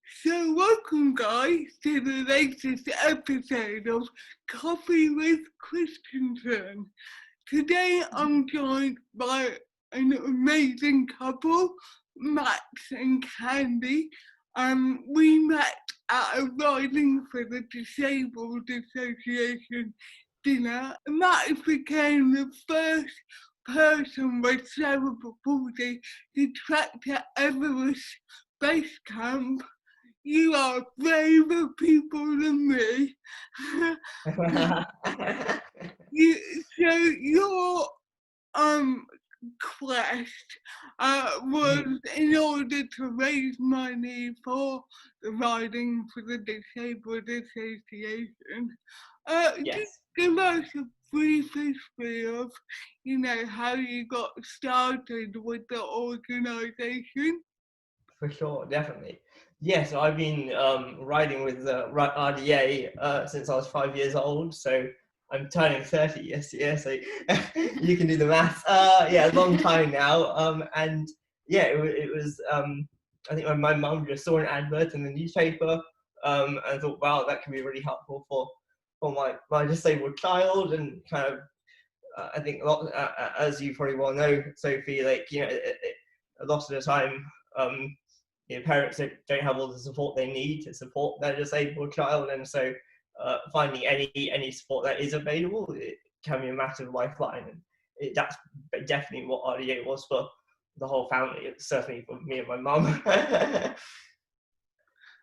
So welcome guys to the latest episode of Coffee with Christiansen. Today I'm joined by an amazing couple, Max and Candy. We met at a Riding for the Disabled Association dinner. Max became the first person with cerebral palsy to trek to Everest base camp. You are braver people than me. So your quest was in order to raise money for the Riding for the Disabled Association. Just Yes, give us a brief history of, how you got started with the organisation. for sure, definitely. Yes, I've been riding with the RDA since I was 5 years old, so I'm turning 30 this year, so you can do the math. Yeah, a long time now. And yeah, it was I think my mum just saw an advert in the newspaper, and thought, wow, that can be really helpful for my disabled child, and kind of I think a lot, as you probably well know, Sophie, like a lot of the time, um, parents don't have all the support they need to support their disabled child, and so finding any support that is available, it can be a massive lifeline, and that's definitely what RDA was for the whole family. It's certainly for me and my mum.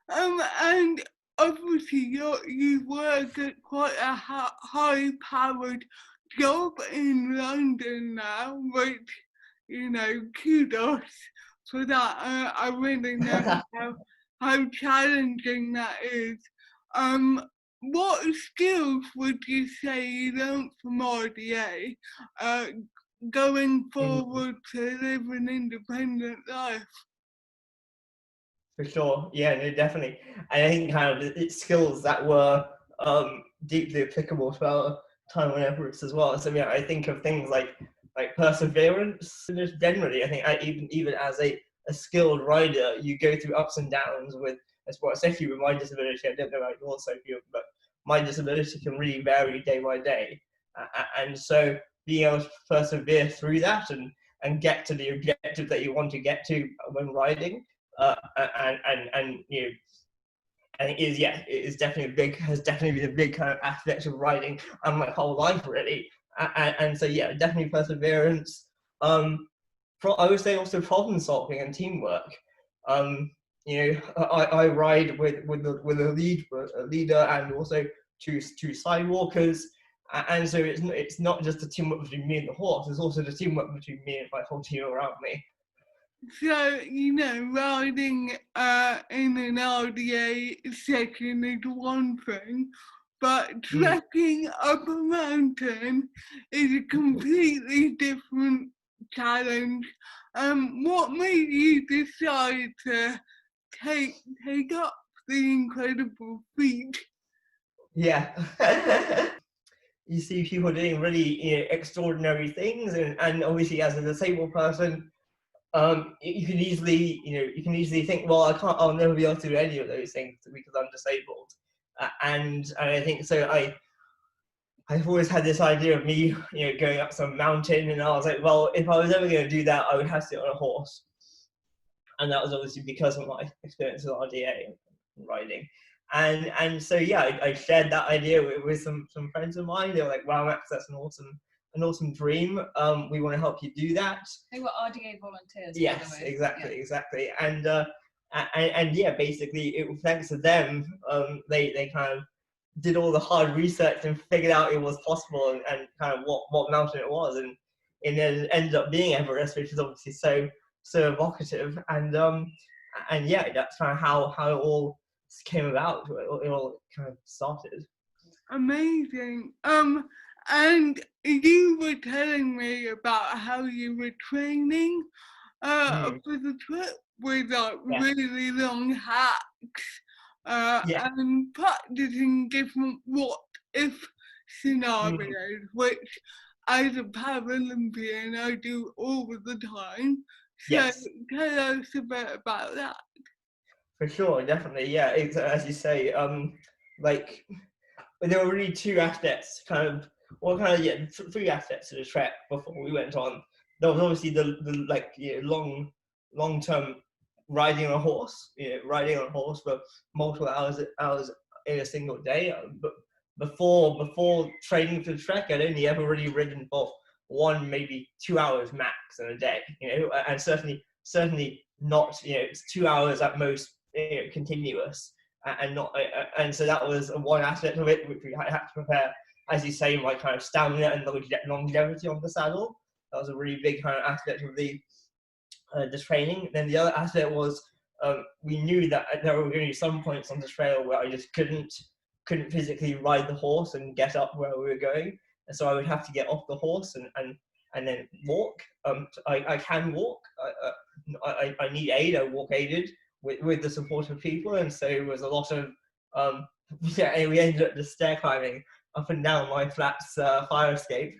And obviously you work at quite a high-powered job in London now, which, kudos for that. I really know how challenging that is. What skills would you say you learnt from RDA going forward to live an independent life? For sure, yeah, no, definitely. And I think kind of it's skills that were deeply applicable to our time on Everest as well. So yeah, I think of things like perseverance. And just generally, I think even as a skilled rider, you go through ups and downs with, especially with my disability. I don't know about yours, Sophie, but my disability can really vary day by day, and so being able to persevere through that and get to the objective that you want to get to when riding, and I think it is definitely has definitely been a big kind of aspect of riding and my whole life really, and so yeah, definitely perseverance. I would say also problem solving and teamwork. Um, I ride with a leader and also two sidewalkers, and so it's not just the teamwork between me and the horse. It's also the teamwork between me and my whole team around me. So, riding in an RDA section is one thing, but trekking up a mountain is a completely different challenge. What made you decide to take up the incredible feat? Yeah. You see people doing really extraordinary things, and obviously as a disabled person, you can easily think, well, I'll never be able to do any of those things because I'm disabled, and I think so. I've always had this idea of me, going up some mountain, and I was like, well, if I was ever going to do that, I would have to sit on a horse, and that was obviously because of my experience with RDA and riding. And so yeah, I shared that idea with some friends of mine. They were like, wow, Max, that's an awesome dream. We want to help you do that. They were RDA volunteers. Yes, by the way. exactly. And yeah, basically, thanks to them, they kind of did all the hard research and figured out it was possible, and kind of what mountain it was, and it ended up being Everest, which is obviously so evocative, and yeah, that's kind of how it all came about. It all kind of started. Amazing. And you were telling me about how you were training for the trip with really long hacks Yeah. and practicing different what if scenarios, which as a Paralympian I do all the time. So Yes. tell us a bit about that. For sure, definitely, yeah. As you say, like there were really two aspects, three aspects to the trek before we went on. There was obviously the like long term riding on a horse, riding on a horse for multiple hours in a single day. But before training for the trek, I'd only ever really ridden for 1, maybe 2 hours max in a day, and certainly not, it's 2 hours at most, continuous, and not, and so that was one aspect of it which we had to prepare, as you say, my kind of stamina and longevity on the saddle. That was a really big kind of aspect of the training. Then the other aspect was, we knew that there were going to be some points on the trail where I just couldn't physically ride the horse and get up where we were going, and so I would have to get off the horse and then walk. I can walk. I need aid. I walk aided with the support of people, and so it was a lot of and we ended up just stair climbing up and down my flat's fire escape,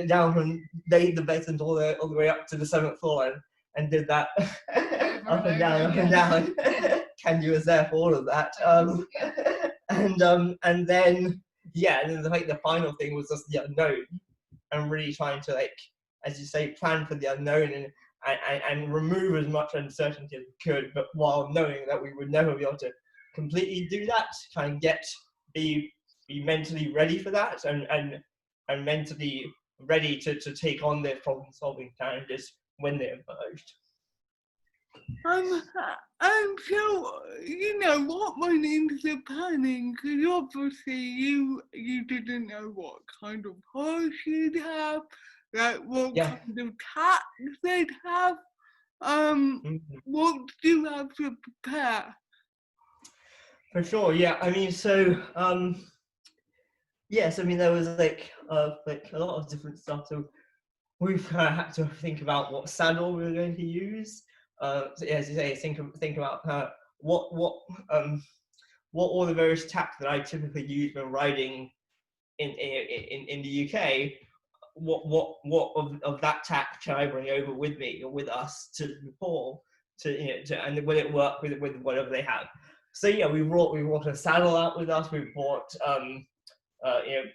down from the basement all the way up to the 7th floor, and did that up and down. Kenji was there for all of that. And then the final thing was just the unknown, and really trying to, like, as you say, plan for the unknown and remove as much uncertainty as we could, but while knowing that we would never be able to completely do that, try and be mentally ready for that, and mentally ready to take on their problem-solving challenges when they emerged. So, what went into the planning? Because obviously you didn't know what kind of horse you'd have, like what kind of tactics they'd have. What do you have to prepare? For sure, yeah. I mean, so yes, I mean there was like a lot of different stuff. So we've had to think about what saddle we were going to use. So as you say, think about what all the various tacks that I typically use when riding in the UK. What of that tack can I bring over with me or with us to Nepal, and will it work with whatever they have? So yeah, we brought a saddle out with us. We brought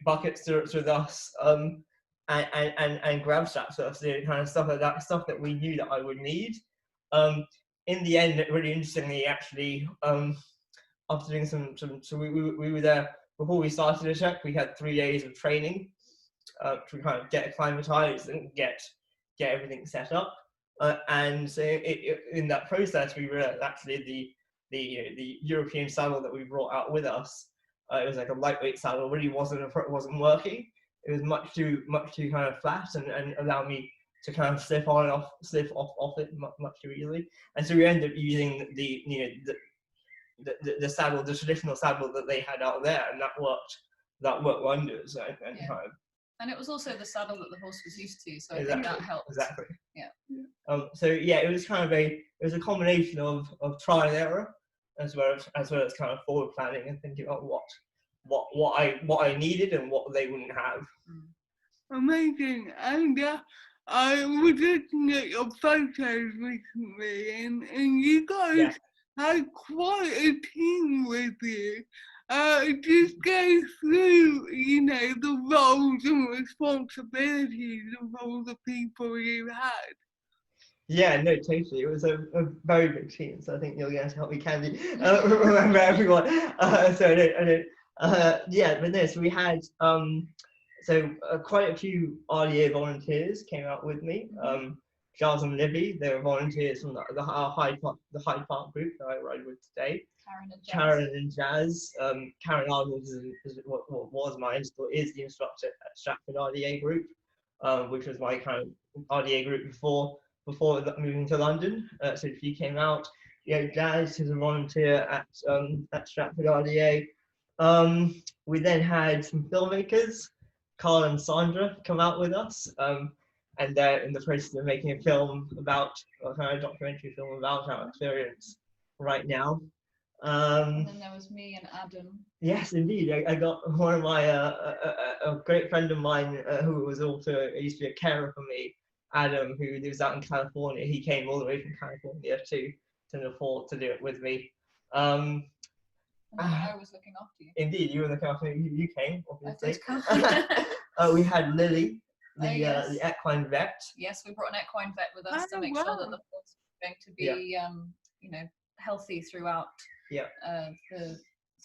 buckets with us, and grab straps with us, kind of stuff like that, stuff that we knew that I would need. In the end, really interestingly, actually, after doing so we were there before we started the trek. We had 3 days of training to kind of get acclimatized and get everything set up. And so in that process, we realized actually the European saddle that we brought out with us, it was like a lightweight saddle, really wasn't working. It was much too kind of flat and allowed me to kind of slip off it much too easily. And so we ended up using the saddle, the traditional saddle that they had out there, and that worked wonders. And it was also the saddle that the horse was used to, so I think that helped. Exactly. Yeah. So yeah, it was kind of a combination of trial and error, as well as kind of forward planning and thinking about what I needed and what they wouldn't have. Amazing. And I was looking at your photos recently, and you guys had quite a team with you. Just go through, the roles and responsibilities of all the people you had. Yeah, no, totally. It was a very big team, so I think you're going to help me, Candy, remember everyone. So we had quite a few RDA volunteers came out with me. Giles and Libby, they were volunteers from the Hyde Park group that I ride with today. Karen and Jazz. Karen Arnold is the instructor at Stratford RDA group, which was my kind of RDA group before moving to London. So she came out. Jazz is a volunteer at Stratford RDA. We then had some filmmakers, Carl and Sandra, come out with us, and they're in the process of making a film a documentary film about our experience right now. And then there was me and Adam. Yes, indeed. I got one of my a great friend of mine who was also used to be a carer for me, Adam, who lives out in California. He came all the way from California to afford to do it with me. And I was looking after you. Indeed, you were looking after me. You came, obviously. I did come. We had Lily, Yes. the equine vet. Yes, we brought an equine vet with us to Oh, make sure that wow. the horse was going to be, you know, healthy throughout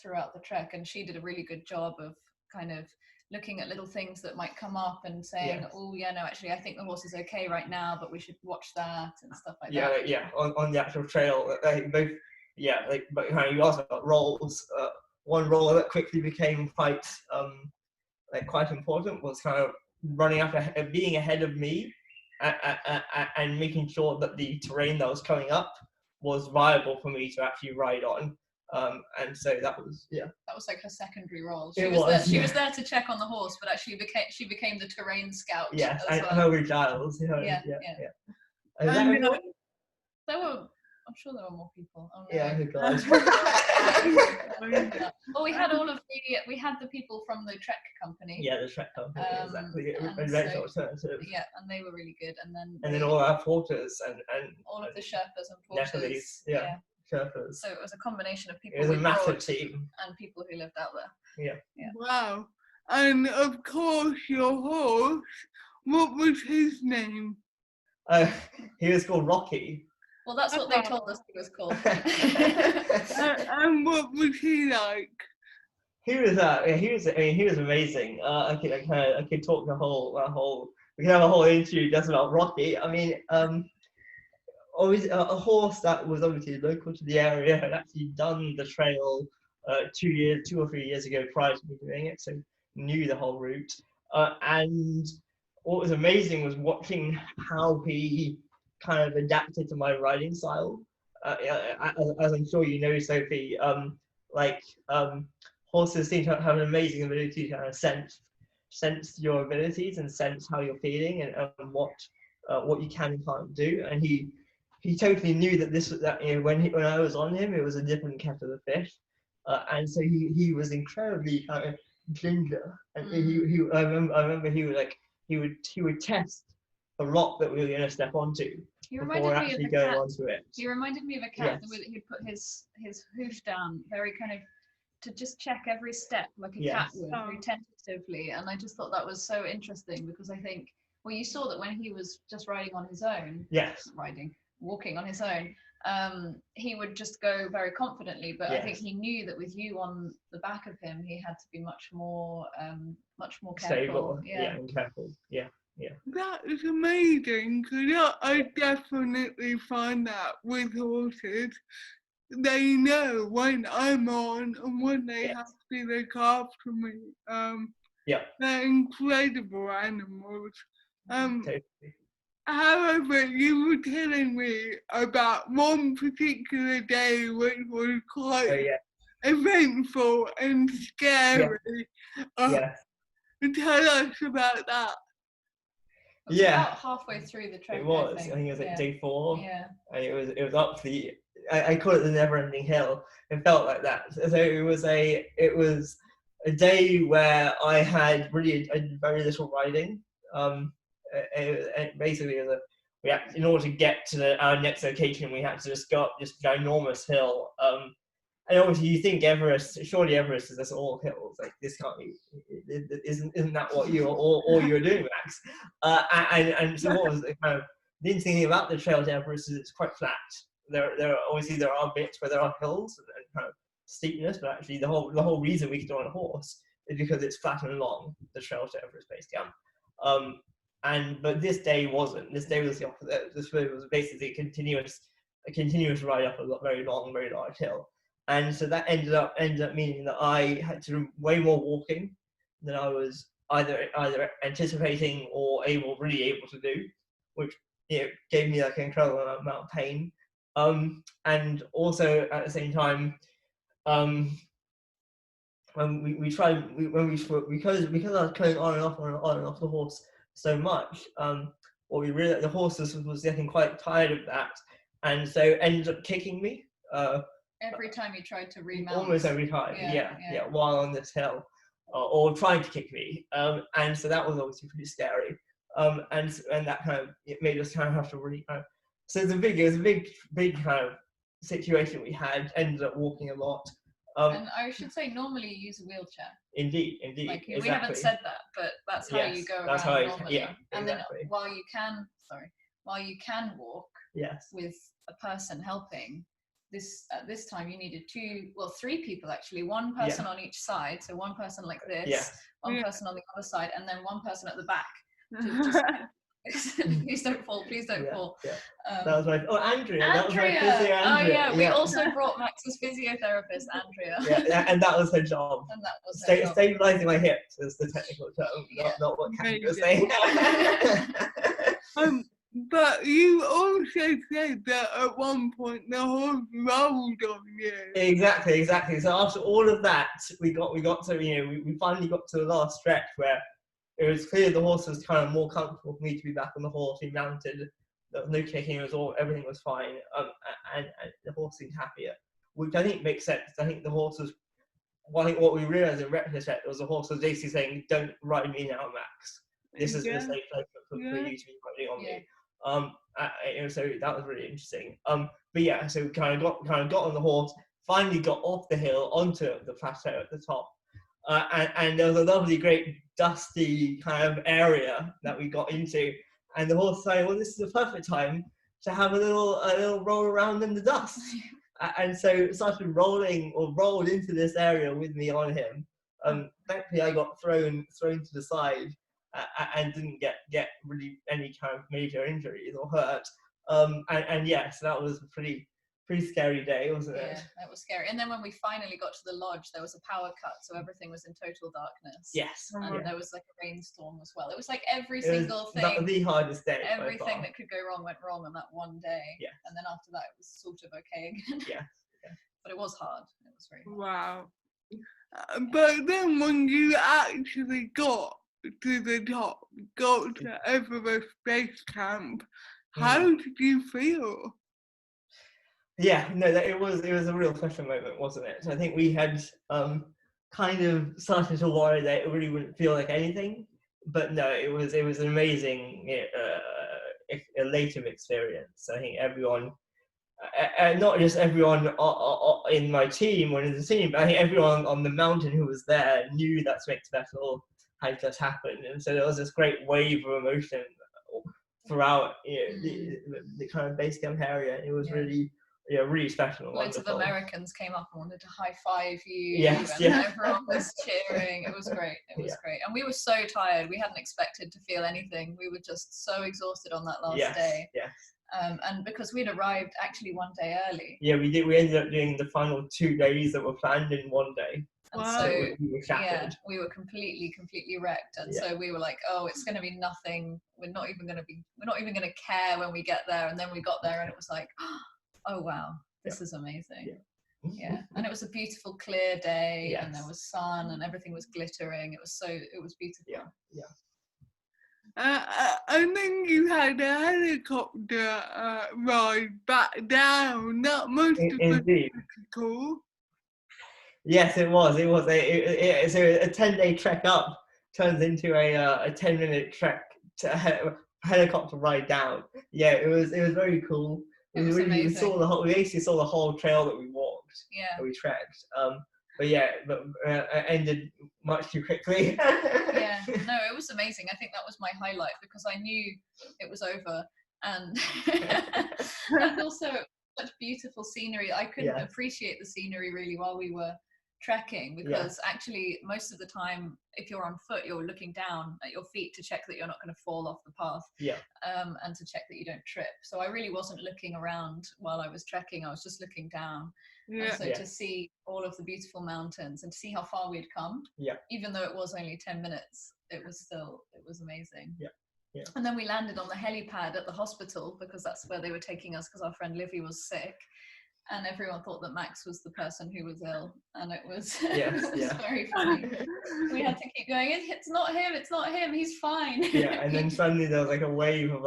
throughout the trek. And she did a really good job of kind of looking at little things that might come up and saying, oh yeah, no, actually I think the horse is okay right now, but we should watch that and stuff like that. On the actual trail, both. But you asked about roles. One role that quickly became quite important was kind of running after, being ahead of me, and making sure that the terrain that was coming up was viable for me to actually ride on. And so that was that was like her secondary role. She was there to check on the horse, but actually she became the terrain scout. Yes, as and well. Hillary Giles. I'm sure there were more people. Oh, no. Yeah, who God. Well, we had the people from the Trek company. Yeah, the Trek company, exactly. Alternative. Yeah, and they were really good. And then all our porters and all of the Sherpas and porters. Nepalese, Sherpas. So it was a combination of people. It was a massive team. And people who lived out there. Yeah. Wow. And of course, your horse, what was his name? He was called Rocky. Well, that's what they told us he was called. And what was he like? He was amazing. I could talk we could have a whole interview just about Rocky. I mean, always a horse that was obviously local to the area, had actually done the trail 2 or 3 years ago prior to me doing it, so knew the whole route. And what was amazing was watching how he kind of adapted to my riding style. As I'm sure you know, Sophie, horses seem to have an amazing ability to kind of sense your abilities and sense how you're feeling and what you can and can't do. And he totally knew that when I was on him, it was a different kettle of fish. And so he was incredibly kind of ginger. And I remember he would test a rock that we were going to step onto before actually going onto it. He reminded me of a cat, the way that he'd put his hoof down very kind of to just check every step like a cat would, very tentatively. And I just thought that was so interesting because I think, well, you saw that when he was just riding on his own, walking on his own, he would just go very confidently, but I think he knew that with you on the back of him, he had to be much more careful. Stable, and careful, That is amazing, because I definitely find that with horses, they know when I'm on and when they have to look after me. They're incredible animals. Totally. However, you were telling me about one particular day which was quite eventful and scary. Tell us about that. It was about halfway through the trek. It was. I think it was like day 4. Yeah. And it was up the. I call it the never-ending hill. It felt like that. So it was a day where I had really very little riding. Basically, in order to get to our next location, we had to just go up this ginormous hill. And obviously, you think surely Everest is just all hills. Like this can't be. Isn't that what all you're doing, Max? And so what was the kind of the interesting thing about the trail to Everest is it's quite flat. There are bits where there are hills and kind of steepness, but actually the whole reason we could do on a horse is because it's flat and long. The trail to Everest base camp. But this day wasn't. This day was the opposite. This was basically a continuous ride up a very long, very large hill. And so that ended up meaning that I had to do way more walking than I was either anticipating or really able to do, which gave me like an incredible amount of pain. And also at the same time, when because I was going on and off the horse so much, what we realized the horse was getting quite tired of that, and so ended up kicking me. Every time you tried to remount. Almost every time, while on this hill, or trying to kick me. And so that was obviously pretty scary. And that kind of it made us kind of have to really kind of. So it was a big kind of situation we had, ended up walking a lot. And I should say, normally you use a wheelchair. Indeed, Like exactly. we haven't said that, but that's how you go around normally. Yeah, and exactly. then while you can walk with a person helping, at this time you needed three people actually, one person on each side, so one person like this, one person on the other side, and then one person at the back to just please don't fall, please don't fall. That was my Andrea. That was my physio, Andrea. Oh yeah, we also brought Max's physiotherapist, Andrea. And that was her job. And that was stabilizing my hips is the technical term, not what Kathy was saying. But you also said that at one point the horse rolled on you. Exactly. So after all of that, we got to, we finally got to the last stretch where it was clear the horse was kind of more comfortable for me to be back on the horse. We mounted, there was no kicking, everything was fine, and the horse seemed happier, which I think makes sense. I think the horse was, I think what we realised in retrospect was the horse was basically saying, "Don't ride me now, Max. This is the safe place for you to be riding on me." So that was really interesting. But yeah, so we kind of got on the horse, finally got off the hill onto the plateau at the top. And there was a lovely, great, dusty kind of area that we got into, and the horse decided, well, this is the perfect time to have a little roll around in the dust, and so it started rolled into this area with me on him. Thankfully, I got thrown to the side and didn't get really any kind of major injuries or hurt. And yes, that was a pretty scary day, wasn't it? Yeah, that was scary. And then when we finally got to the lodge, there was a power cut, so everything was in total darkness. Yes. And there was like a rainstorm as well. It was like every single thing. The hardest day. Everything that could go wrong went wrong on that one day. Yeah. And then after that, it was sort of okay again. Yeah. But it was hard. It was very hard. Wow. But then when you actually got to the top, got to Everest Base Camp, how did you feel? Yeah, no, it was a real special moment, wasn't it? So I think we had kind of started to worry that it really wouldn't feel like anything, but no, it was an amazing, elative experience. I think everyone, not just everyone in my team or in the team, but I think everyone on the mountain who was there knew that Smith Battle had just happened, and so there was this great wave of emotion throughout the kind of base camp area. It was really special and Loads wonderful. of Americans came up and wanted to high five you, and everyone was cheering. It was great. It was great. And we were so tired. We hadn't expected to feel anything. We were just so exhausted on that last day. Yes. And because we'd arrived actually one day early. Yeah, we did. We ended up doing the final 2 days that were planned in one day. And wow. so we were shattered. we were completely wrecked. And so we were like, oh, it's going to be nothing. We're not even going to care when we get there. And then we got there and it was like, oh wow, this is amazing. Yeah. And it was a beautiful clear day, and there was sun and everything was glittering. It was beautiful. And then you had a helicopter ride back down. That must have been pretty cool. Yes, it was. So a 10-day trek up turns into a 10-minute trek to a helicopter ride down. Yeah, it was very cool. It was amazing. We basically saw the whole trail that we walked. Yeah. That we trekked. But it ended much too quickly. Yeah, no, it was amazing. I think that was my highlight because I knew it was over, and and also such beautiful scenery. I couldn't appreciate the scenery really while we were trekking because actually most of the time if you're on foot you're looking down at your feet to check that you're not going to fall off the path and to check that you don't trip. So I really wasn't looking around while I was trekking. I was just looking down. And so to see all of the beautiful mountains and to see how far we'd come, even though it was only 10 minutes, it was amazing. And then we landed on the helipad at the hospital because that's where they were taking us because our friend Livy was sick. And everyone thought that Max was the person who was ill, and it was, very funny. We had to keep going, it's not him, he's fine. Yeah, and then suddenly there was like a wave of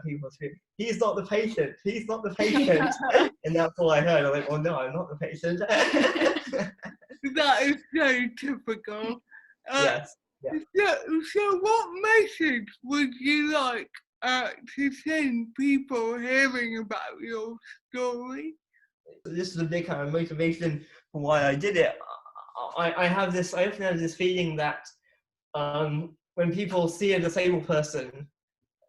people screaming, he's not the patient, and that's all I heard. I was like, well, no, I'm not the patient. That is so typical. So what message would you like to send people hearing about your story? this is a big kind of motivation for why I did it. I often have this feeling that when people see a disabled person,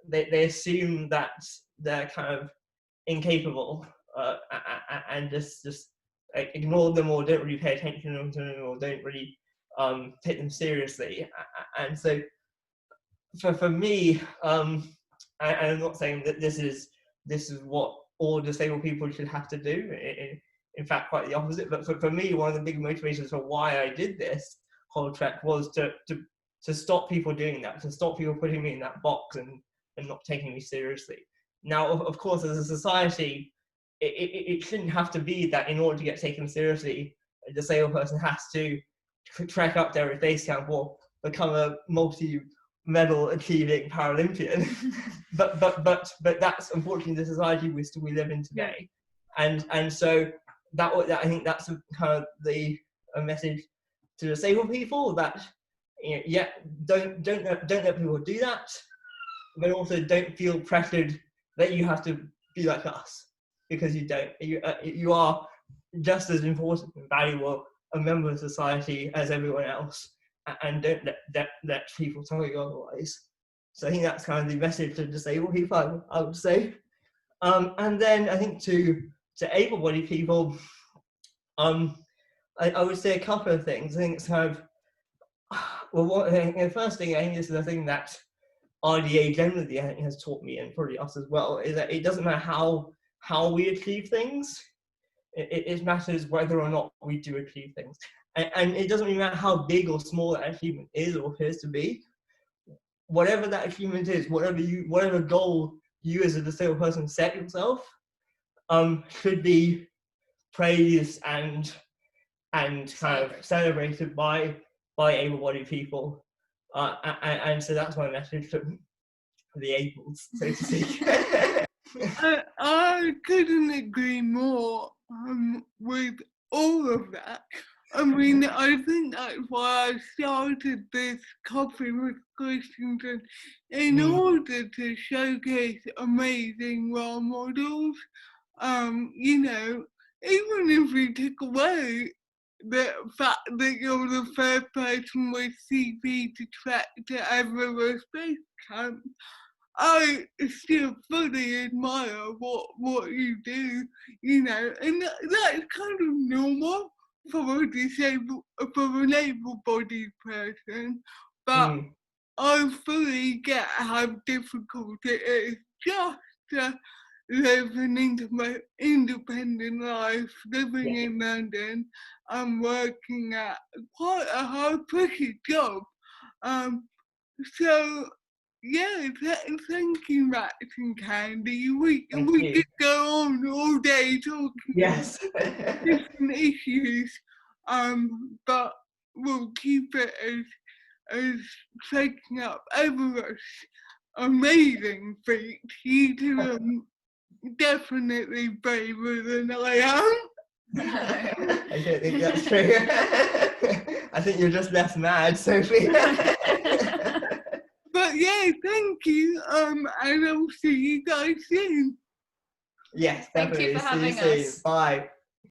they assume that they're kind of incapable and just like, ignore them or don't really pay attention to them or don't really take them seriously. And so for me, I'm not saying that this is what all disabled people should have to do. In fact, quite the opposite. But for me, one of the big motivations for why I did this whole trek was to stop people doing that, to stop people putting me in that box and not taking me seriously. Now, of course, as a society, it shouldn't have to be that in order to get taken seriously, a disabled person has to trek up there with base camp or become a multi-medal achieving Paralympian. but that's unfortunately the society we live in today. And so that I think that's kind of the message to disabled people, that don't let people do that, but also don't feel pressured that you have to be like us, because you don't. You are just as important and valuable a member of society as everyone else, and don't let people tell you otherwise. So I think that's kind of the message to disabled people, I would say. And then I think to able-bodied people, I would say a couple of things. I think it's kind of, well, the first thing, I think this is the thing that RDA generally, I think, has taught me, and probably us as well, is that it doesn't matter how we achieve things. It matters whether or not we do achieve things. And it doesn't really matter how big or small that achievement is or appears to be. Whatever that achievement is, whatever goal you as a disabled person set yourself, should be praised and kind of celebrated by able-bodied people. And so that's my message to the ables, so to speak. I couldn't agree more with all of that. I mean, I think that's why I started this Coffee with Christiansen, in order to showcase amazing role models. You know, even if we took away the fact that you're the first person with CP to trek to Everest base camp, I still fully admire what you do, you know, and that's kind of normal for an able-bodied person, but I fully get how difficult it is just to live an independent life, living in London and working at quite a high-pressure job. So, yeah, thank you, Max and Candy. We could go on all day talking about different issues, but we'll keep it as taking up Everest. Amazing feat. You two are definitely braver than I am. I don't think that's true. I think you're just less mad, Sophie. But yeah, thank you, and I'll see you guys soon. Yes, definitely. Thank you for having See you us. soon. Bye.